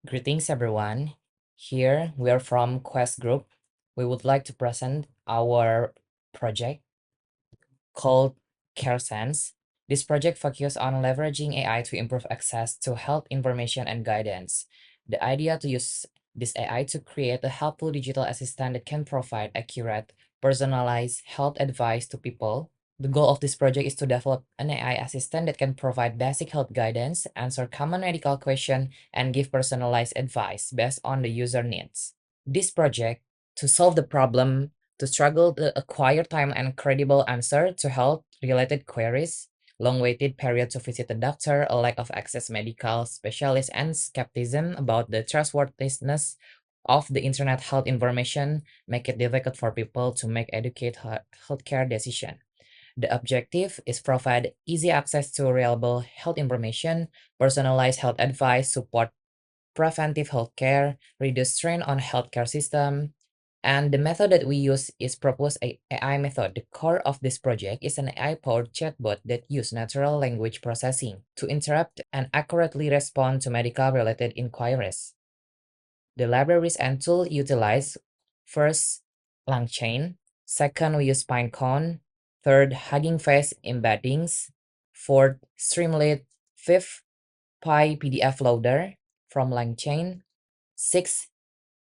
Greetings, everyone. Here we are from Quest Group. We would like to present our project called CareSense. This project focuses on leveraging AI to improve access to health information and guidance. The idea to use this AI to create a helpful digital assistant that can provide accurate, personalized health advice to people. The goal of this project is to develop an AI assistant that can provide basic health guidance, answer common medical questions, and give personalized advice based on the user needs. This project, to solve the problem to struggle to acquire time and credible answer to health-related queries, long-waited period to visit a doctor, a lack of access medical specialists, and skepticism about the trustworthiness of the internet health information make it difficult for people to make educated healthcare decisions. The objective is provide easy access to reliable health information, personalized health advice, support preventive healthcare, reduce strain on healthcare system, and the method that we use is proposed AI method. The core of this project is an AI-powered chatbot that use natural language processing to interrupt and accurately respond to medical-related inquiries. The libraries and tool utilize first LangChain, second we use Pinecone, third Hugging Face embeddings, fourth Streamlit, fifth PyPDF loader from LangChain, sixth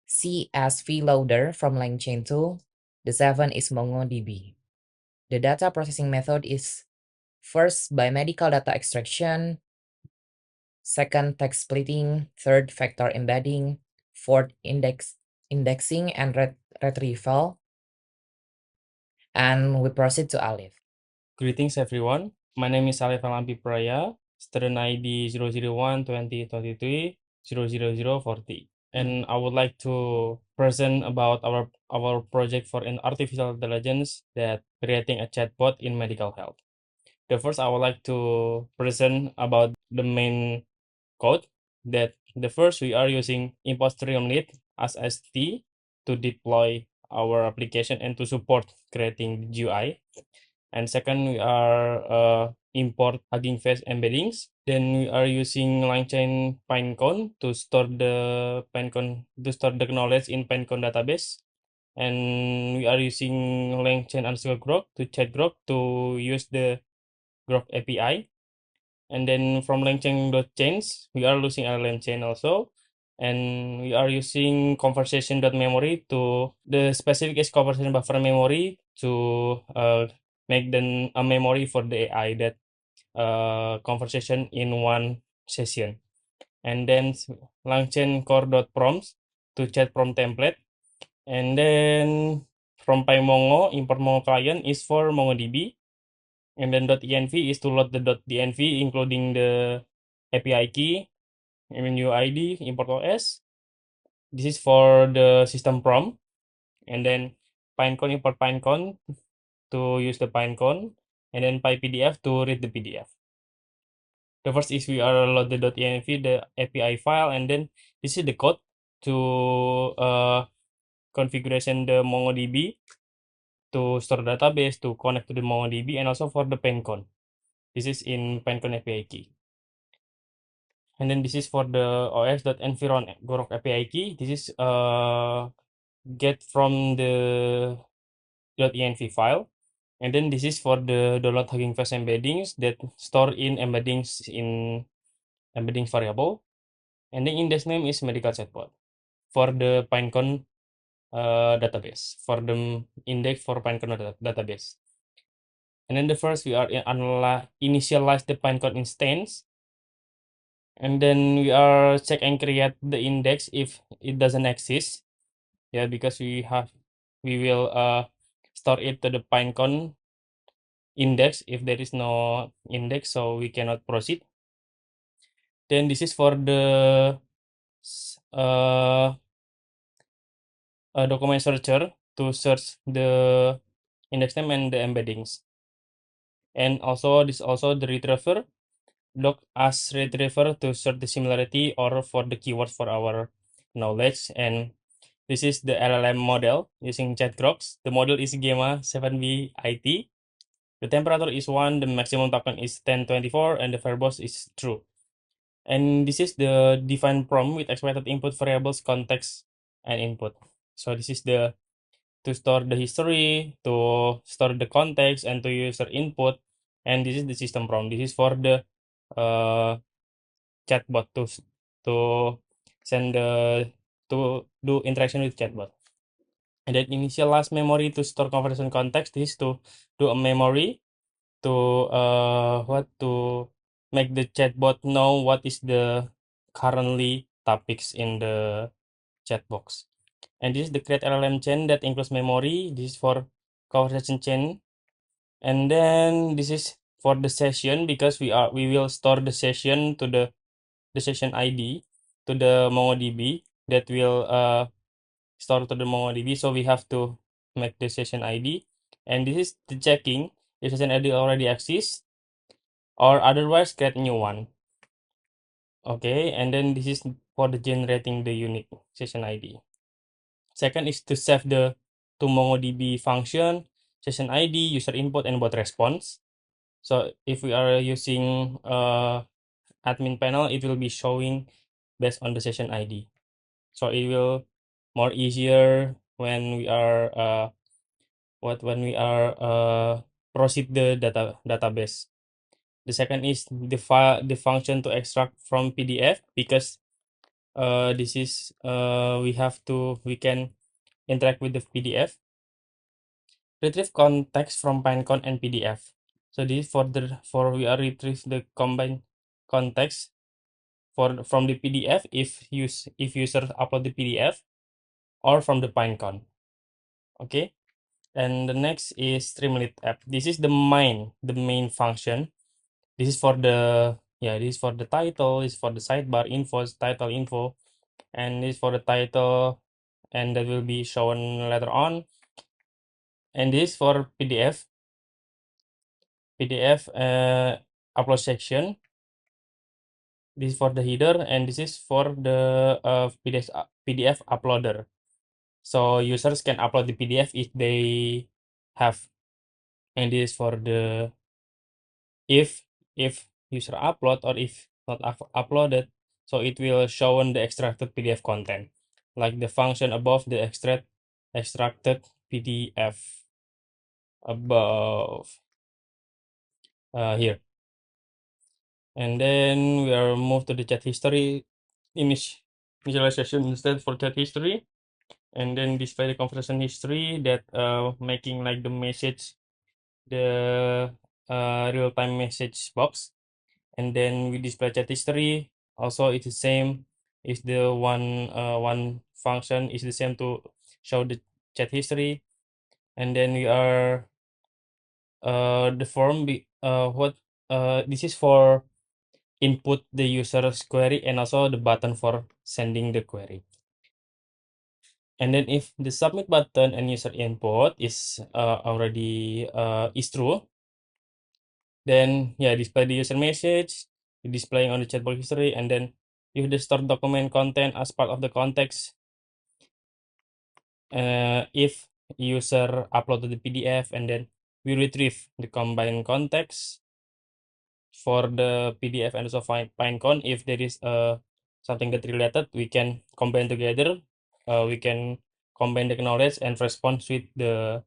CSV loader from LangChain tool. The seven is MongoDB. The data processing method is first biomedical data extraction, second text splitting, third vector embedding, fourth indexing and retrieval, and we proceed to Alif. Greetings everyone. My name is Alif Alampi Praya, student ID 001 2023 00040. And I would like to present about our project for an artificial intelligence that creating a chatbot in medical health. The first I would like to present about the main code that the first we are using import Streamlit as ST to deploy our application and to support creating the UI. And second, we are import Hugging Face embeddings. Then we are using LangChain Pinecone to store the knowledge in Pinecone database. And we are using LangChain underscore Grok to chat Grok to use the Grok API. And then from LangChain.chains, we are using LLM chain also. And we are using conversation.memory to the specific is conversation buffer memory to make then a memory for the AI that conversation in one session. And then LangChain core.prompts to chat prompt template. And then from PyMongo, import Mongo client is for MongoDB. And then .env is to load the .env including the API key, menu ID, import OS. This is for the system prompt. And then Pinecone import Pinecone to use the Pinecone. And then PyPDF to read the PDF. The first is we are load the .env, the API file, and then this is the code to configuration the MongoDB to store database, to connect to the MongoDB, and also for the Pinecone. This is in Pinecone API key. And then this is for the os.environ Grok API key. This is get from the .env file. And then this is for the download Hugging Face embeddings that store in embeddings variable. And the index name is medical chatbot for the Pinecone database, for the index for Pinecone database. And then the first we are initialize the Pinecone instance. And then we are check and create the index if it doesn't exist. Yeah, because we will store it to the Pinecone index. If there is no index, so we cannot proceed. Then this is for the document searcher to search the index name and the embeddings. And also this also the retriever doc as retriever to search the similarity or for the keywords for our knowledge. And this is the LLM model using ChatGrox. The model is Gamma 7B IT. The temperature is 1, the maximum token is 1024, and the verbose is true. And this is the define prompt with expected input variables, context, and input. So this is the to store the history, to store the context, and to user input. And this is the system prompt. This is for the uh, chatbot to send the to do interaction with chatbot. And then initialize memory to store conversation context. This is to do a memory to what to make the chatbot know what is the currently topics in the chat box. And this is the create LLM chain that includes memory. This is for conversation chain. And then this is for the session because we will store the session to the session ID to the MongoDB that will store to the MongoDB. So we have to make the session ID. And this is the checking if session ID already exists or otherwise create a new one. Okay, and then this is for the generating the unique session ID. Second is to save the to MongoDB function, session ID, user input, and bot response. So if we are using admin panel, it will be showing based on the session ID. So it will more easier when we are when we are proceed the database. The second is the function to extract from PDF because this is we can interact with the PDF. Retrieve context from pinecone and PDF. So this is for we are retrieve the combined context for from the PDF if user upload the PDF or from the pinecone. Okay. And the next is Streamlit app. This is the main function. This is for the this is for the title, this is for the sidebar info, title info, and this is for the title, and that will be shown later on. And this is for PDF upload section. This is for the header, and this is for the PDF uploader. So users can upload the PDF if they have, and this is for the if user upload or if not uploaded, so it will show on the extracted PDF content, like the function above the extracted PDF above here. And then we are moved to the chat history initialization instead for chat history, and then display the conversation history that making like the message the real-time message box. And then we display chat history also it's the same is the one function is the same to show the chat history. And then we are the form what this is for input the user's query and also the button for sending the query. And then if the submit button and user input is already is true, then display the user message displaying on the chatbot history. And then if the stored document content as part of the context, if user uploaded the PDF, and then we retrieve the combined context for the PDF and also find pinecone. If there is something that related, we can combine together. We can combine the knowledge and response with the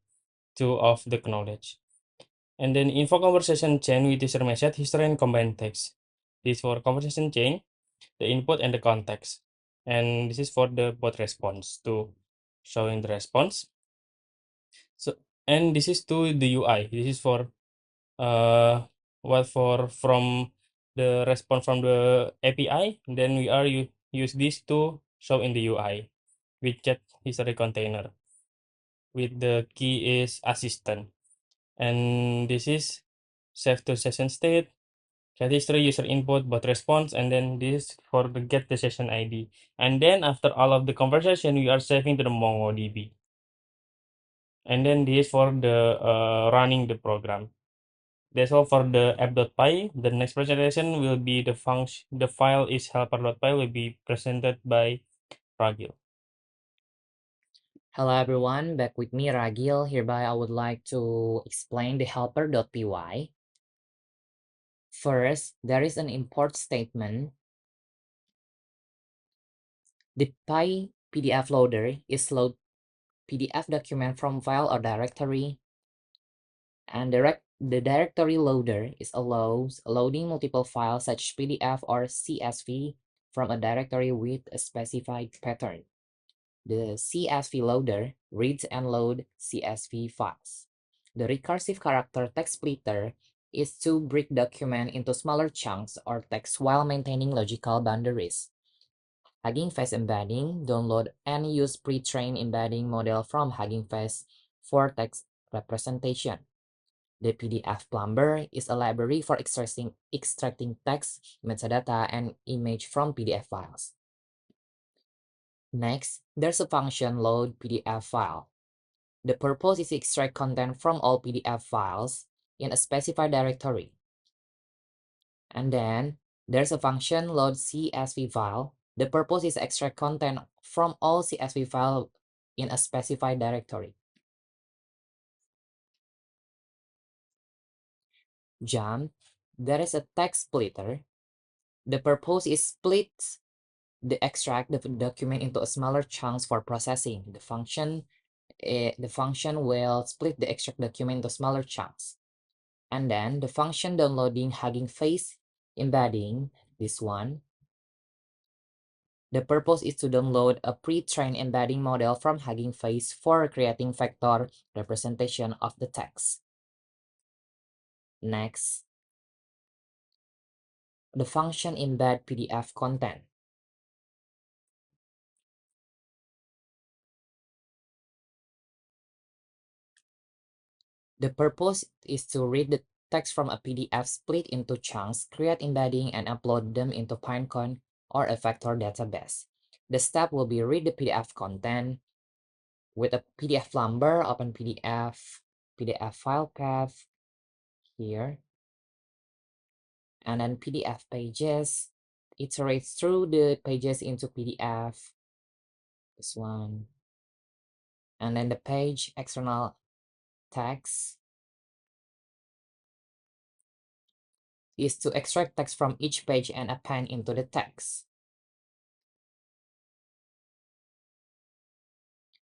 two of the knowledge. And then info conversation chain with user message, history, and combined text. This for conversation chain, the input and the context. And this is for the bot response to showing the response. So and this is to the UI. This is for what for from the response from the API. Then we are use this to show in the UI with chat history container with the key is assistant. And this is save to session state, chat history, user input, bot response, and then this for the get the session ID. And then after all of the conversation, we are saving to the MongoDB. And then this for the running the program. That's all for the app.py. The next presentation will be the function. The file is helper.py will be presented by Ragil. Hello everyone, back with me Ragil. Hereby I would like to explain the helper.py. First, there is an import statement The PDF loader is load PDF document from file or directory, and the directory loader is allows loading multiple files such as PDF or CSV from a directory with a specified pattern. The CSV loader reads and loads CSV files. The recursive character text splitter is to break document into smaller chunks or text while maintaining logical boundaries. Hugging Face embedding, download and use pre-trained embedding model from Hugging Face for text representation. The PDF Plumber is a library for extracting text, metadata, and image from PDF files. Next, there's a function load PDF file. The purpose is to extract content from all PDF files in a specified directory. And then there's a function load CSV file. The purpose is to extract content from all CSV files in a specified directory. Jump, there is a text splitter. The purpose is split the extract the document into a smaller chunks for processing. The function will split the extract document into smaller chunks. And then the function downloading Hugging Face embedding, this one. The purpose is to download a pre-trained embedding model from Hugging Face for creating vector representation of the text. Next, the function embed PDF content. The purpose is to read the text from a PDF, split into chunks, create embedding, and upload them into Pinecone or a vector database. The step will be read the PDF content with a PDF Plumber, open PDF file path here, and then PDF pages, iterate through the pages into PDF, this one, and then the page external text is to extract text from each page and append into the text.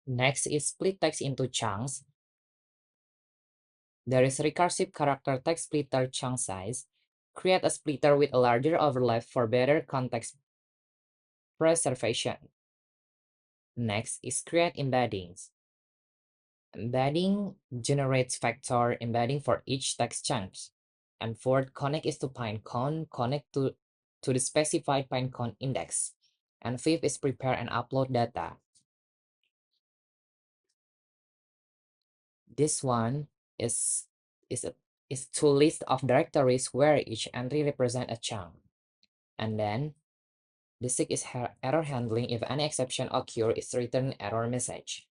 Next is split text into chunks. There is recursive character text splitter chunk size. Create a splitter with a larger overlap for better context preservation. Next is create embeddings. Embedding generates vector embedding for each text chunk. And fourth, connect is to Pinecone, connect to the specified Pinecone index. And fifth is prepare and upload data. This one is is a is two list of directories where each entry represent a chunk. And then the sixth is error handling. If any exception occur, is return error message.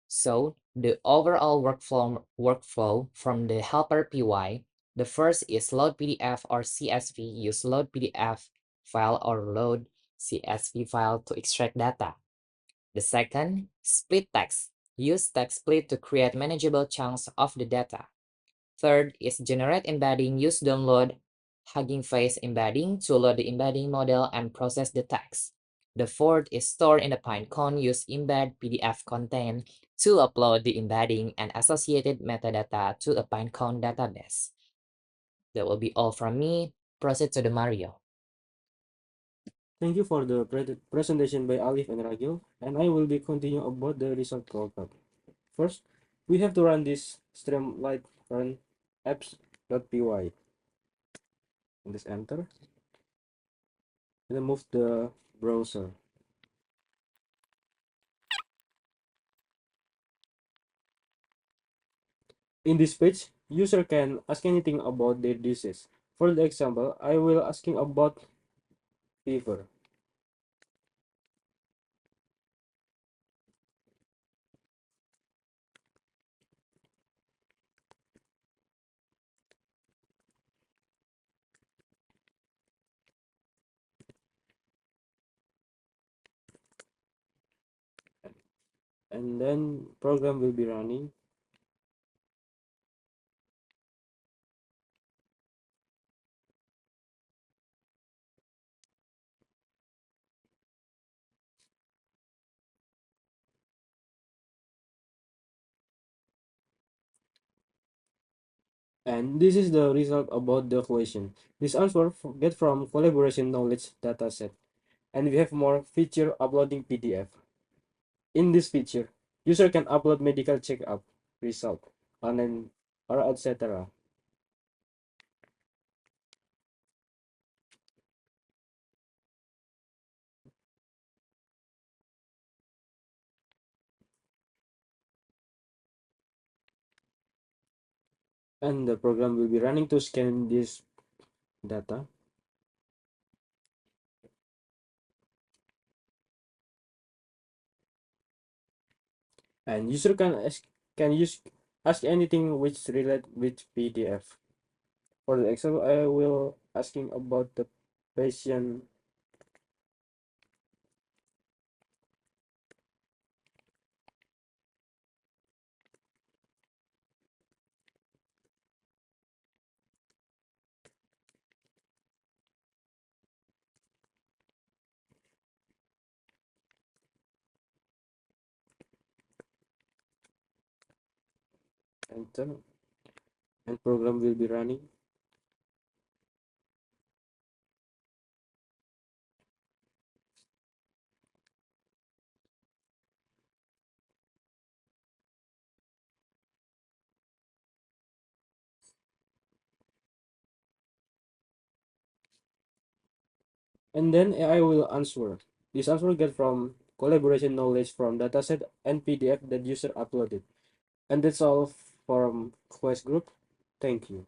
So the overall workflow from the helper PY, the first is load PDF or CSV. Use load PDF file or load CSV file to extract data. The second, split text. Use text split to create manageable chunks of the data. Third is generate embedding. Use download Hugging Face embedding to load the embedding model and process the text. The fourth is store in the Pinecone. Use embed PDF content to upload the embedding and associated metadata to a Pinecone database. That will be all from me. Proceed to the Mario. Thank you for the presentation by Alif and Ragil, and I will be continuing about the result program. First, we have to run this streamlight run apps.py. And just enter, and then move the browser. In this page, user can ask anything about their disease. For the example, I will asking about fever. And then program will be running. And this is the result about the question. This answer get from collaboration knowledge dataset. And we have more feature uploading PDF. In this feature, user can upload medical checkup result, online, or etc. And the program will be running to scan this data. And user can use ask anything which relate with PDF. For the example, I will asking about the patient enter, and program will be running. And then AI will answer. This answer get from collaboration knowledge from dataset and PDF that user uploaded. And that's all from Quest Group. Thank you.